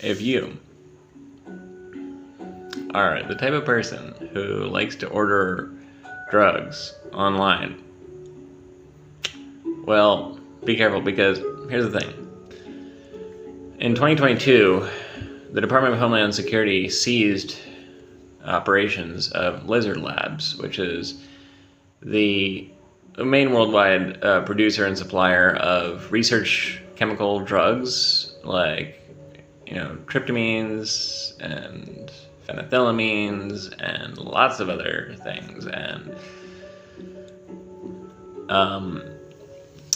if you are the type of person who likes to order drugs online, well, be careful, because here's the thing. In 2022, the Department of Homeland Security seized operations of Lizard Labs, which is the main worldwide producer and supplier of research chemical drugs like, tryptamines and phenethylamines and lots of other things.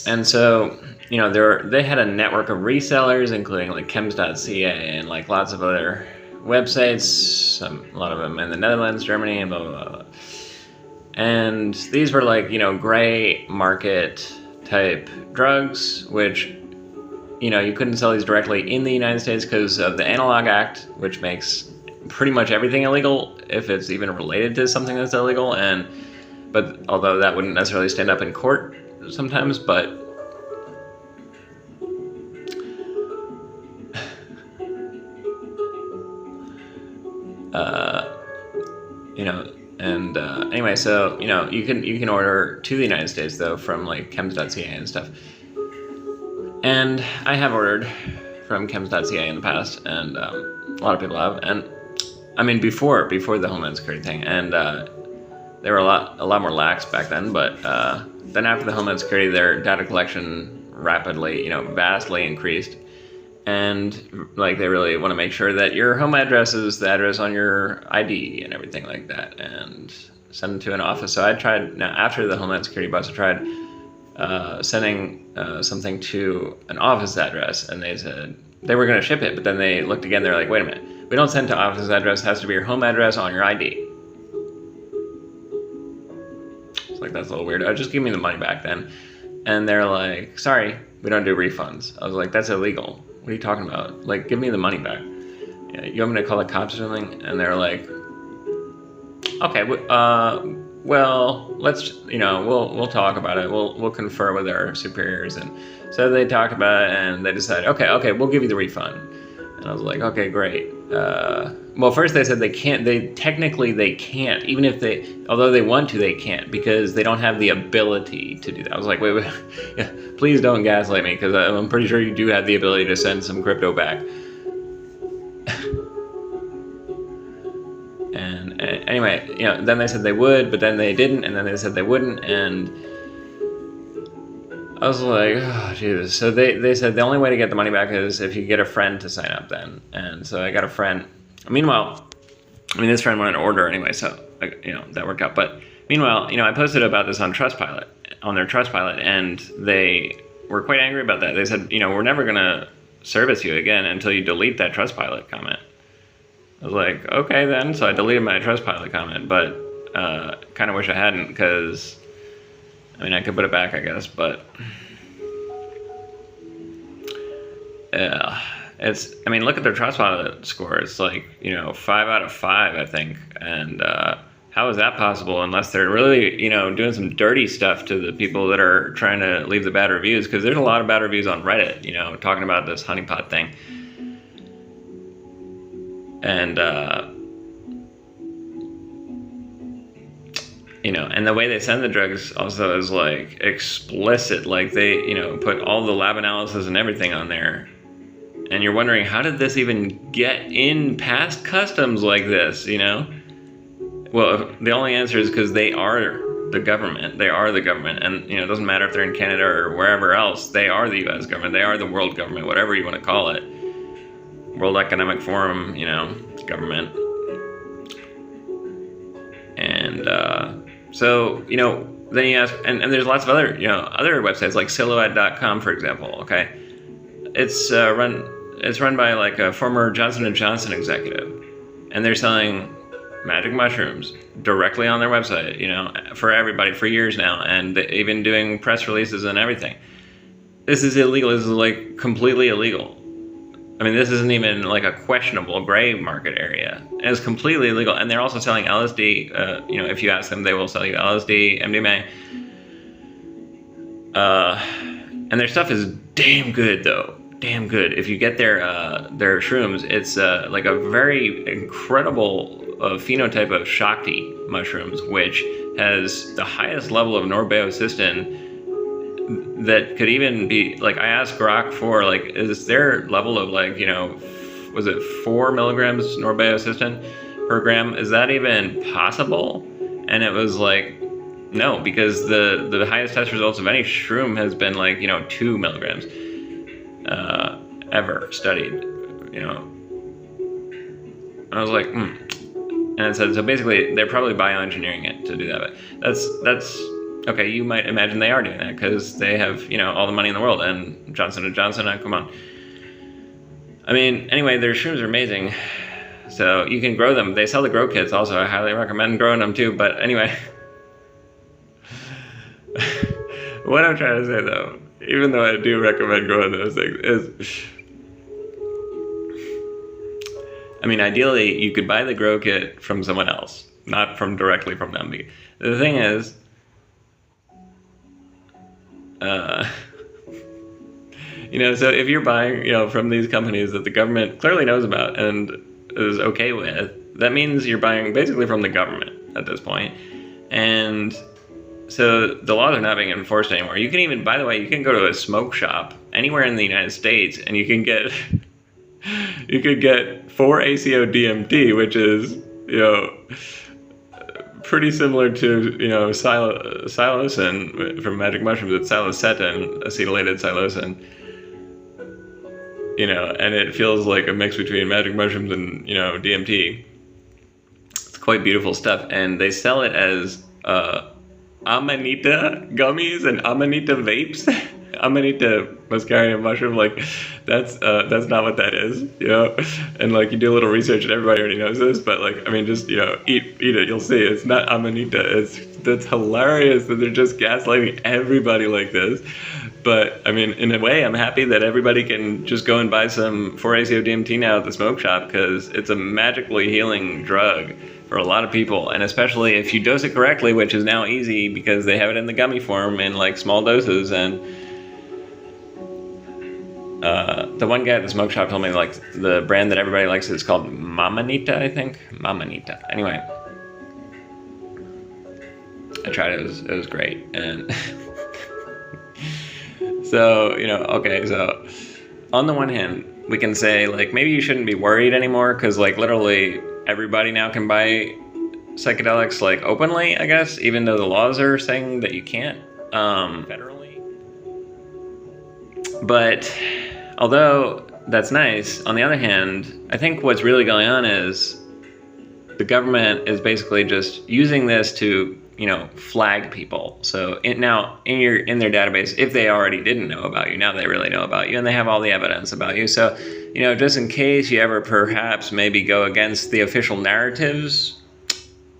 And so, they had a network of resellers, including like chems.ca and like lots of other websites, a lot of them in the Netherlands, Germany, and blah, blah, blah, blah. And these were like, gray market type drugs, which, you couldn't sell these directly in the United States because of the Analog Act, which makes pretty much everything illegal if it's even related to something that's illegal. But although that wouldn't necessarily stand up in court sometimes, but anyway, so you can order to the United States though from like chems.ca and stuff. And I have ordered from chems.ca in the past, and a lot of people have. And I mean before the Homeland Security thing, and they were a lot more lax back then. But then after the Homeland Security, their data collection rapidly, vastly increased. And like they really want to make sure that your home address is the address on your ID and everything like that, and send it to an office. So I tried, now after the Homeland Security bust, I tried sending something to an office address, and they said they were going to ship it, but then they looked again, they're like, wait a minute, we don't send to office address, it has to be your home address on your ID. It's like, that's a little weird. Just give me the money back then. And they're like, sorry, we don't do refunds. I was like, that's illegal. What are you talking about? Like, give me the money back. Yeah, you want me to call the cops or something? And they're like, okay, well, let's, we'll talk about it. We'll confer with our superiors. And so they talked about it, and they decided, okay, we'll give you the refund. And I was like, okay, great. Well, first they said they can't, technically can't, even if although they want to, they can't, because they don't have the ability to do that. I was like, wait, yeah, please don't gaslight me, because I'm pretty sure you do have the ability to send some crypto back. And anyway, then they said they would, but then they didn't, and then they said they wouldn't, and I was like, oh, Jesus. So they said the only way to get the money back is if you get a friend to sign up then. And so I got a friend. Meanwhile, this friend wanted to order anyway, so, that worked out. But meanwhile, I posted about this on their Trustpilot, and they were quite angry about that. They said, we're never going to service you again until you delete that Trustpilot comment. I was like, okay then. So I deleted my Trustpilot comment, but kind of wish I hadn't, because I could put it back, I guess, but yeah, look at their Trustpilot score. It's like, 5 out of 5, I think. And how is that possible unless they're really, doing some dirty stuff to the people that are trying to leave the bad reviews? Because there's a lot of bad reviews on Reddit, talking about this honeypot thing. And, and the way they send the drugs also is like explicit, like they, put all the lab analysis and everything on there. And you're wondering, how did this even get in past customs like this, Well, the only answer is because they are the government. They are the government. And, it doesn't matter if they're in Canada or wherever else. They are the U.S. government. They are the world government, whatever you want to call it. World Economic Forum, government. And, so, then you ask, and there's lots of other, other websites like silhouette.com, for example, okay? It's run by like a former Johnson & Johnson executive, and they're selling magic mushrooms directly on their website, for everybody for years now, and even doing press releases and everything. This is illegal. This is like completely illegal. This isn't even like a questionable gray market area. It's completely illegal. And they're also selling LSD. If you ask them, they will sell you LSD, MDMA. And their stuff is damn good, though. damn good. If you get their shrooms, it's like a very incredible phenotype of Shakti mushrooms, which has the highest level of norbaeocystin that could even be, like, I asked Grok for, like, is their level of, like, you know, was it 4 milligrams norbaeocystin per gram? Is that even possible? And it was like, no, because the highest test results of any shroom has been, like, you know, 2 milligrams ever studied, you know. And I was like, And it said, so basically they're probably bioengineering it to do that. But that's okay. You might imagine they are doing that because they have, you know, all the money in the world, and Johnson & Johnson, come on. I mean, anyway, their shrooms are amazing. So you can grow them. They sell the grow kits also. I highly recommend growing them too. But anyway, what I'm trying to say though, even though I do recommend growing those things, is, I mean, ideally you could buy the grow kit from someone else, not directly from them. The thing is, you know, so if you're buying, you know, from these companies that the government clearly knows about and is okay with, that means you're buying basically from the government at this point. And so the laws are not being enforced anymore. You can even, by the way, you can go to a smoke shop anywhere in the United States and you can get, you could get 4-ACO DMT, which is, you know, pretty similar to, you know, psilocin from magic mushrooms. It's psilocytin, acetylated psilocin. You know, and it feels like a mix between magic mushrooms and, you know, DMT. It's quite beautiful stuff, and they sell it as Amanita gummies and Amanita vapes. Amanita muscarium mushroom, like that's not what that is, you know. And like you do a little research, and everybody already knows this, but like, I mean, just, you know, eat it, you'll see. It's not Amanita. That's hilarious that they're just gaslighting everybody like this. But I mean, in a way, I'm happy that everybody can just go and buy some 4-ACO DMT now at the smoke shop, because it's a magically healing drug for a lot of people, and especially if you dose it correctly, which is now easy because they have it in the gummy form in like small doses. And the one guy at the smoke shop told me, like, the brand that everybody likes is called Mamanita, I think. Mamanita. Anyway, I tried it. It was great. And so, you know, okay, so on the one hand, we can say, like, maybe you shouldn't be worried anymore, because, like, literally everybody now can buy psychedelics, like, openly, I guess, even though the laws are saying that you can't, federally. But although that's nice, on the other hand, I think what's really going on is the government is basically just using this to, you know, flag people. So now in their database, if they already didn't know about you, now they really know about you, and they have all the evidence about you. So, you know, just in case you ever perhaps maybe go against the official narratives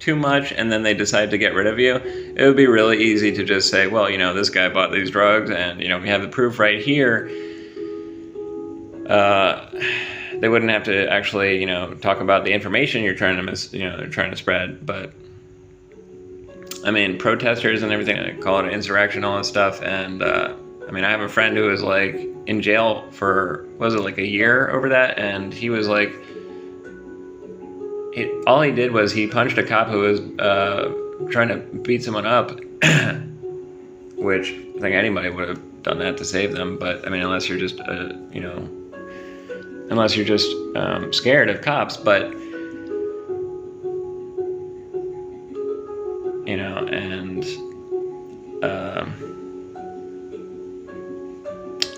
too much and then they decide to get rid of you, it would be really easy to just say, well, you know, this guy bought these drugs and, you know, we have the proof right here. They wouldn't have to actually, you know, talk about the information you're trying to spread. But I mean, protesters and everything, I call it insurrection, all this stuff. And I mean, I have a friend who was like in jail for, was it like a year over that? And he was like, all he did was he punched a cop who was trying to beat someone up, which I think anybody would have done that to save them. But I mean, unless you're just, you know, unless you're just scared of cops. But you know, and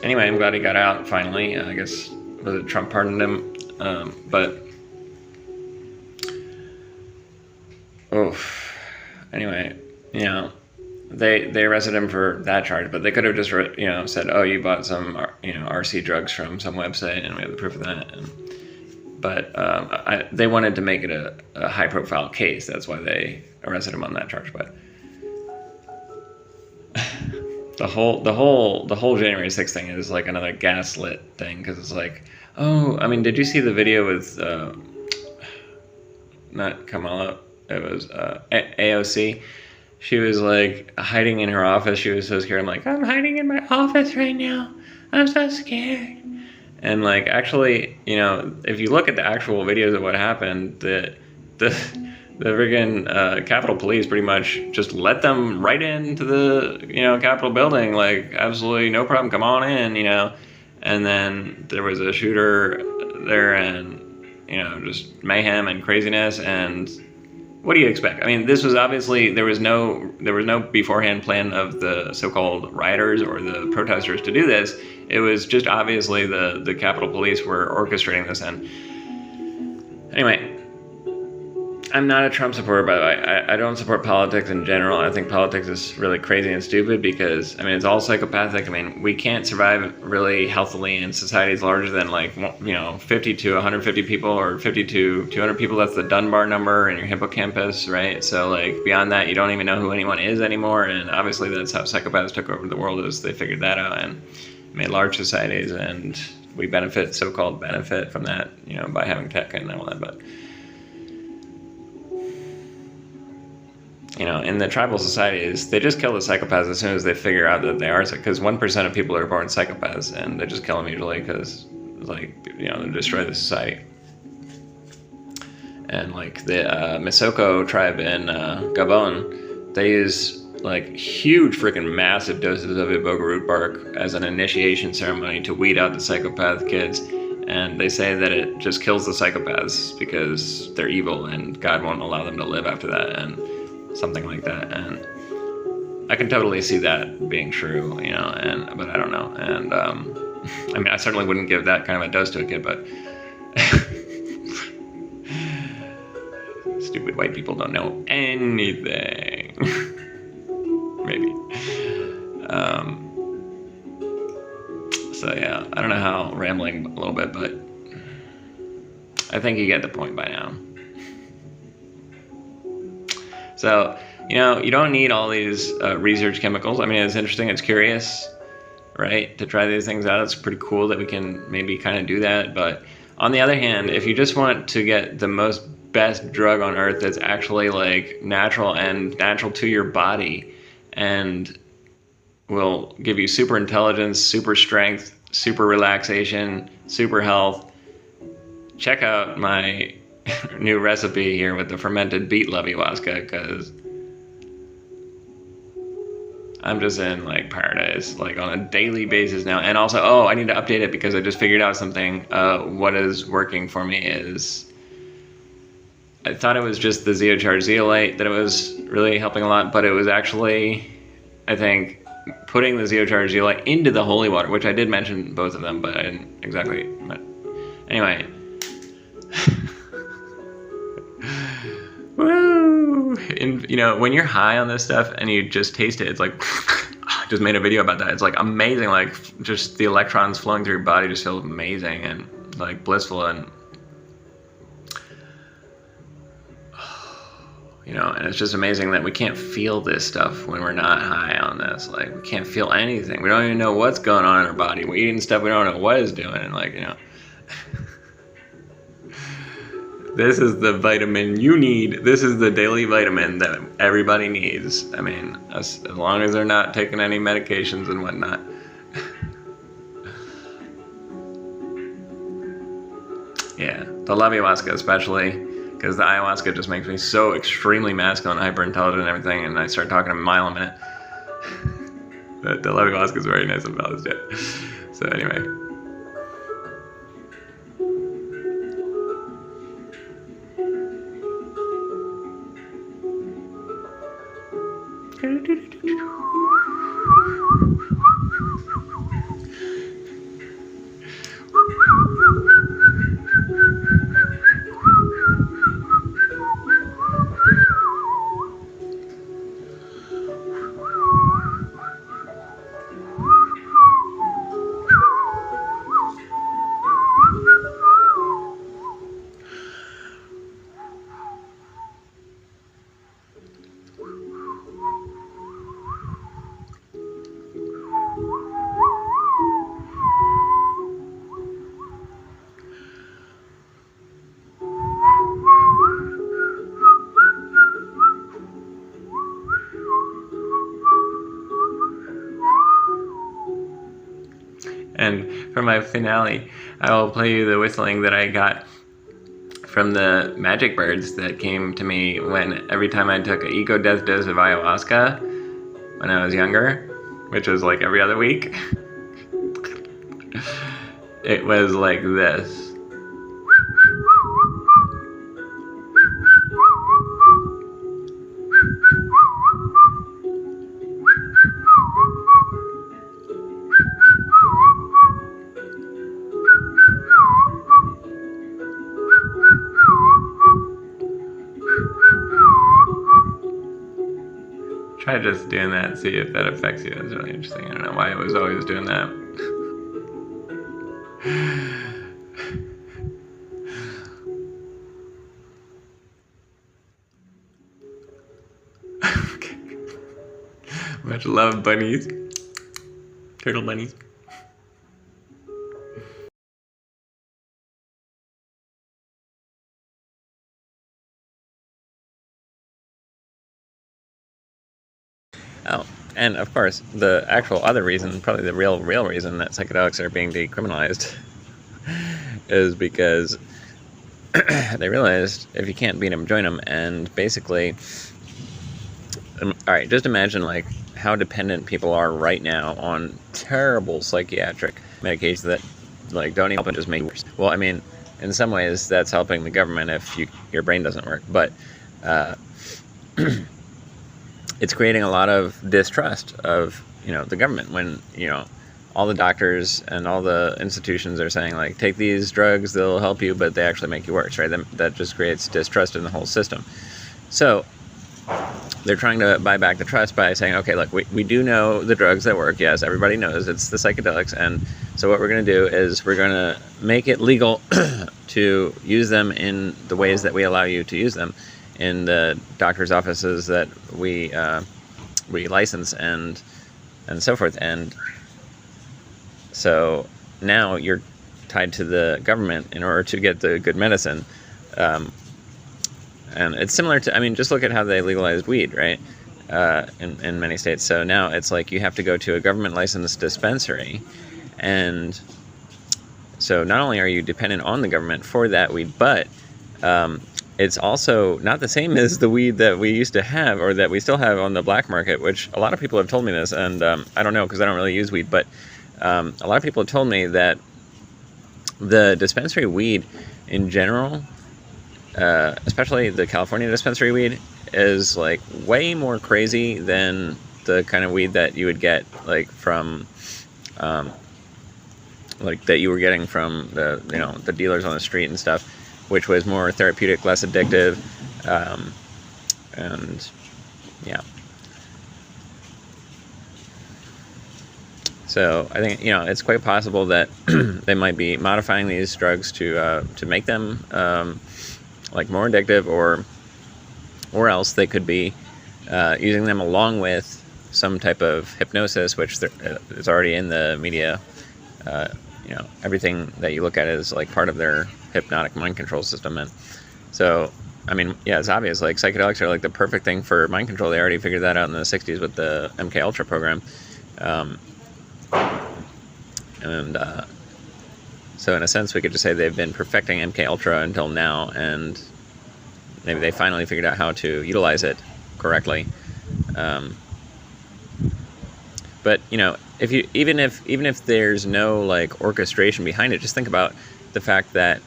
anyway, I'm glad he got out finally. I guess Trump pardoned him, but anyway, you know, they arrested him for that charge, but they could have just, you know, said, oh, you bought some, you know, RC drugs from some website, and we have the proof of that. But they wanted to make it a high-profile case. That's why they arrested him on that charge. But the whole January 6th thing is like another gaslit thing, because it's like, oh, I mean, did you see the video with not Kamala? It was AOC. She was like hiding in her office. She was so scared. I'm like, I'm hiding in my office right now. I'm so scared. And like, actually, you know, if you look at the actual videos of what happened, the friggin' Capitol Police pretty much just let them right into the, you know, Capitol building, like, absolutely no problem, come on in, you know. And then there was a shooter there, and, you know, just mayhem and craziness. And what do you expect? I mean, this was obviously, there was no beforehand plan of the so-called rioters or the protesters to do this. It was just obviously the Capitol Police were orchestrating this. And anyway, I'm not a Trump supporter, by the way. I don't support politics in general. I think politics is really crazy and stupid because, I mean, it's all psychopathic. I mean, we can't survive really healthily in societies larger than, like, you know, 50 to 150 people, or 50 to 200 people. That's the Dunbar number in your hippocampus, right? So, like, beyond that, you don't even know who anyone is anymore. And obviously that's how psychopaths took over the world, is they figured that out and made large societies, and we so-called benefit from that, you know, by having tech and all that. But you know, in the tribal societies, they just kill the psychopaths as soon as they figure out that they are, because 1% of people are born psychopaths, and they just kill them usually because, like, you know, they destroy the society. And like the Misoko tribe in Gabon, they use like huge freaking massive doses of iboga root bark as an initiation ceremony to weed out the psychopath kids. And they say that it just kills the psychopaths because they're evil and God won't allow them to live after that, and something like that. And I can totally see that being true, you know, but I don't know. And I mean, I certainly wouldn't give that kind of a dose to a kid, but stupid white people don't know anything. Maybe. So yeah, I don't know how, rambling a little bit, but I think you get the point by now. So, you know, you don't need all these research chemicals. I mean, it's interesting, it's curious, right, to try these things out. It's pretty cool that we can maybe kind of do that. But on the other hand, if you just want to get the best drug on earth that's actually like natural and natural to your body and will give you super intelligence, super strength, super relaxation, super health, check out my new recipe here with the fermented beet ayahuasca, because I'm just in like paradise, like on a daily basis now. And also, oh, I need to update it because I just figured out something. What is working for me is, I thought it was just the zeocharged zeolite that it was really helping a lot, but it was actually, I think, putting the zeocharged zeolite into the holy water, which I did mention both of them, but I didn't exactly. But anyway. Woo! And, you know, when you're high on this stuff and you just taste it, it's like, I just made a video about that. It's like amazing, like just the electrons flowing through your body just feels amazing and like blissful, and you know, and it's just amazing that we can't feel this stuff when we're not high on this. Like, we can't feel anything. We don't even know what's going on in our body. We're eating stuff we don't know what it's doing, and like, you know. This is the vitamin you need. This is the daily vitamin that everybody needs. I mean, as long as they're not taking any medications and whatnot. Yeah, the ayahuasca especially, because the ayahuasca just makes me so extremely masculine, hyper intelligent and everything, and I start talking a mile a minute. But the ayahuasca is very nice and balanced, yeah. So anyway. for my finale, I will play you the whistling that I got from the magic birds that came to me every time I took an eco-death dose of ayahuasca when I was younger, which was like every other week. It was like this. Try just doing that, see if that affects you. It's really interesting. I don't know why I was always doing that. Okay. Much love, bunnies. Turtle bunnies. Oh, and of course, the actual other reason, probably the real reason that psychedelics are being decriminalized is because they realized if you can't beat them, join them, and basically, alright, just imagine like how dependent people are right now on terrible psychiatric medications that like don't even help and just make it worse. Well, I mean, in some ways that's helping the government if your brain doesn't work, but it's creating a lot of distrust of the government when all the doctors and all the institutions are saying like take these drugs, they'll help you, but they actually make you worse, right? That just creates distrust in the whole system. So they're trying to buy back the trust by saying, okay, look, we do know the drugs that work. Yes, everybody knows it's the psychedelics, and so what we're going to do is we're going to make it legal to use them in the ways that we allow you to use them in the doctor's offices that we license and so forth. And so now you're tied to the government in order to get the good medicine. And it's similar to, I mean, just look at how they legalized weed, right? In many states. So now it's like you have to go to a government licensed dispensary. And so not only are you dependent on the government for that weed, but it's also not the same as the weed that we used to have or that we still have on the black market, which a lot of people have told me this, and I don't know because I don't really use weed, but a lot of people have told me that the dispensary weed in general, especially the California dispensary weed, is like way more crazy than the kind of weed that you would get like from like that you were getting from the the dealers on the street and stuff, which was more therapeutic, less addictive, and yeah. So I think it's quite possible that they might be modifying these drugs to make them like more addictive, or else they could be using them along with some type of hypnosis, which is already in the media. Everything that you look at is like part of their hypnotic mind control system. And so, I mean, yeah, it's obvious, like psychedelics are like the perfect thing for mind control. They already figured that out in the 60s with the MK Ultra program. So in a sense, we could just say they've been perfecting MK Ultra until now, and maybe they finally figured out how to utilize it correctly. But if you even if there's no like orchestration behind it, just think about the fact that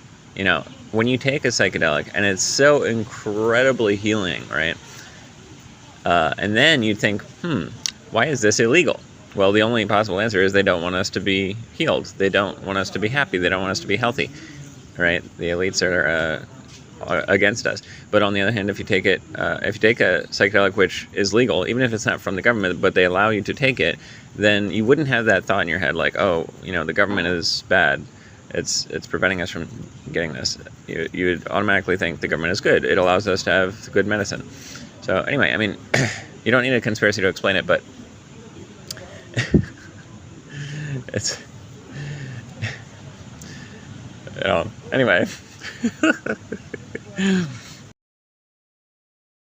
when you take a psychedelic and it's so incredibly healing, right? And then you think, why is this illegal? Well, the only possible answer is they don't want us to be healed. They don't want us to be happy. They don't want us to be healthy, right? The elites are against us. But on the other hand, if you take a psychedelic which is legal, even if it's not from the government, but they allow you to take it, then you wouldn't have that thought in your head like, oh, the government is bad. It's preventing us from getting this. You would automatically think the government is good. It allows us to have good medicine. So anyway, I mean, you don't need a conspiracy to explain it, but it's anyway.